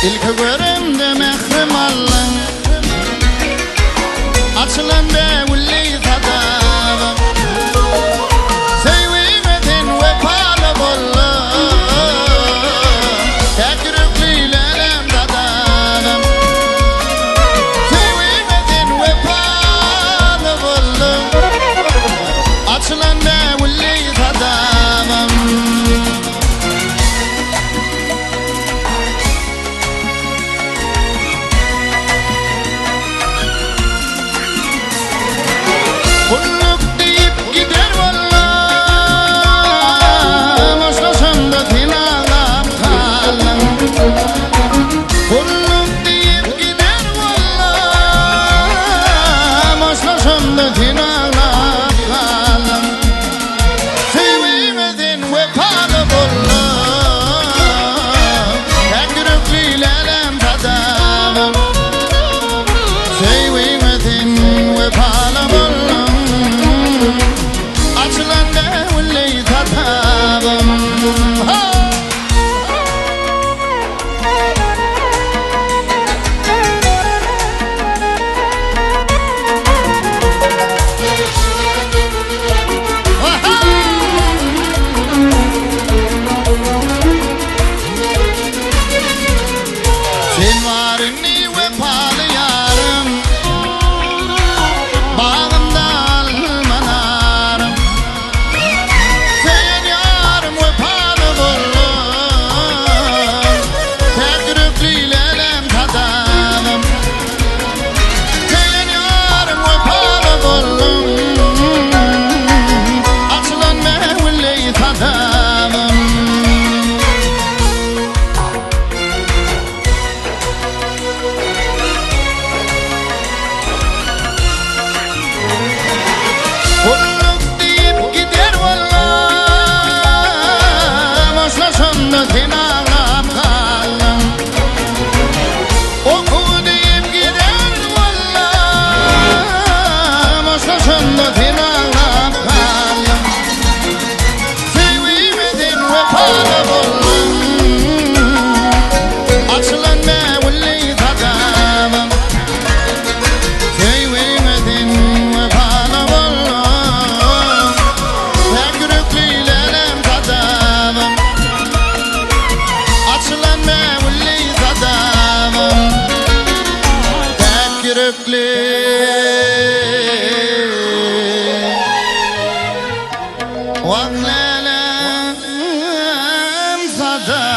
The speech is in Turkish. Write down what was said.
İlk görümde mehrim alın açılan da ulli tadava sevmedin vefalı bolla tekrüklü lelem tadava sevmedin vefalı bolla açılan da ulli tadava Kulluk deyip gider valla Başlaşımda tinalap kalın Kulluk deyip gider valla Başlaşımda tinalap kalın Sevmedin vefalı bolla Tekrüklü lelem tadavım Sevmedin vefalı bolla açılan da ulli tadavım Sen varini vefalı yarım bağımda almanarım Sen yarım vefalı bollum tekrüklü lelem tadavım Sen yarım vefalı bollum açılan mevli tadavım Kulluk deyip gider valla Başlaşımda tinalap kalın Oku deyip gider valla Başlaşımda tinalap kalın Sevmedin vefalı bollum açılan mevli tadavım Sevmedin vefalı bollum tekrüklü lelem tadavım açılan mevli tadavım tekrüklü lelem tadavım